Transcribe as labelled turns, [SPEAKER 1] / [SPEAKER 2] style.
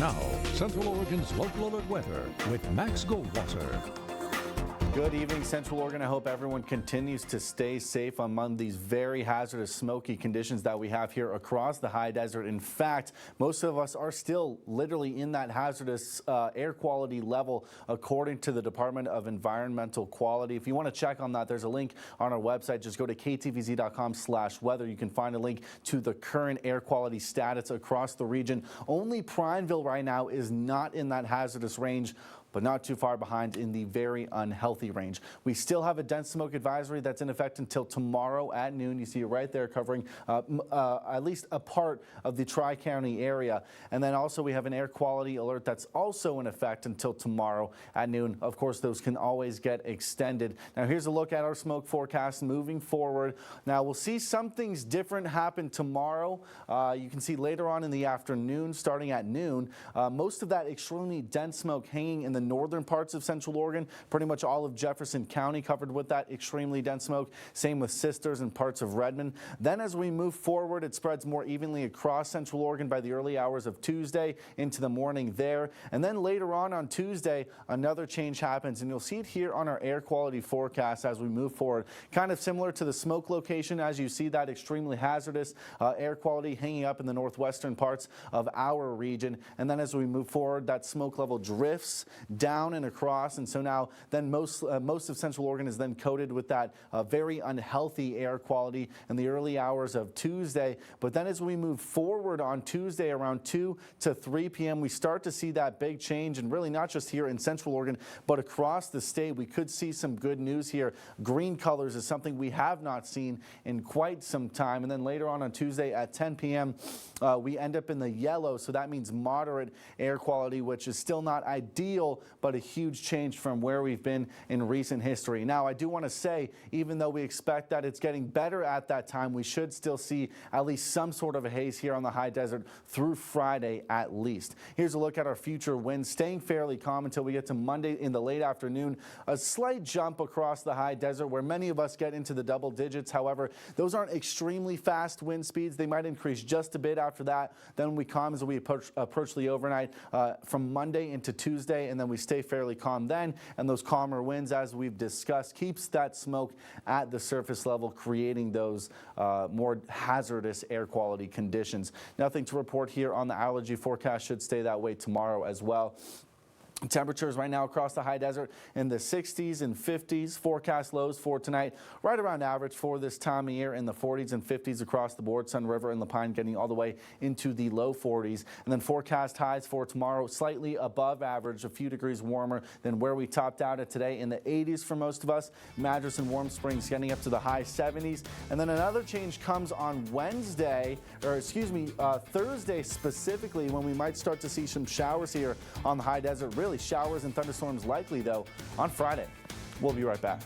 [SPEAKER 1] Now, Central Oregon's local alert weather with Max Goldwasser.
[SPEAKER 2] Good evening, Central Oregon. I hope everyone continues to stay safe among these very hazardous, smoky conditions that we have here across the high desert. In fact, most of us are still literally in that hazardous air quality level, according to the Department of Environmental Quality. If you want to check on that, there's a link on our website. Just go to ktvz.com/weather. You can find a link to the current air quality status across the region. Only Prineville right now is not in that hazardous range, but not too far behind in the very unhealthy range. We still have a dense smoke advisory that's in effect until tomorrow at noon. You see it right there covering at least a part of the Tri-County area. And then also we have an air quality alert that's also in effect until tomorrow at noon. Of course, those can always get extended. Now here's a look at our smoke forecast moving forward. Now we'll see some things different happen tomorrow. You can see later on in the afternoon, starting at noon, most of that extremely dense smoke hanging in the northern parts of Central Oregon. Pretty much all of Jefferson County covered with that extremely dense smoke. Same with Sisters and parts of Redmond. Then as we move forward, it spreads more evenly across Central Oregon by the early hours of Tuesday into the morning there. And then later on Tuesday, another change happens, and you'll see it here on our air quality forecast as we move forward. Kind of similar to the smoke location, as you see that extremely hazardous air quality hanging up in the northwestern parts of our region. And then as we move forward, that smoke level drifts down and across, and so now then most of Central Oregon is then coated with that very unhealthy air quality in the early hours of Tuesday. But then as we move forward on Tuesday around 2 to 3 p.m., we start to see that big change, and really not just here in Central Oregon, but across the state. We could see some good news here. Green colors is something we have not seen in quite some time. And then later on Tuesday at 10 p.m., we end up in the yellow, so that means moderate air quality, which is still not ideal, but a huge change from where we've been in recent history. Now, I do want to say, even though we expect that it's getting better at that time, we should still see at least some sort of a haze here on the high desert through Friday at least. Here's a look at our future winds, staying fairly calm until we get to Monday in the late afternoon. A slight jump across the high desert where many of us get into the double digits. However, those aren't extremely fast wind speeds. They might increase just a bit after that. Then we calm as we approach the overnight from Monday into Tuesday, and then we stay fairly calm then, and those calmer winds, as we've discussed, keeps that smoke at the surface level, creating those more hazardous air quality conditions. Nothing to report here on the allergy forecast. Should stay that way tomorrow as well. Temperatures right now across the high desert in the 60s and 50s. Forecast lows for tonight right around average for this time of year, in the 40s and 50s across the board. Sun River and La Pine getting all the way into the low 40s. And then forecast highs for tomorrow slightly above average, a few degrees warmer than where we topped out at today, in the 80s for most of us. Madras and Warm Springs getting up to the high 70s. And then another change comes on Thursday specifically, when we might start to see some showers here on the high desert. Really showers and thunderstorms likely, though, on Friday. We'll be right back.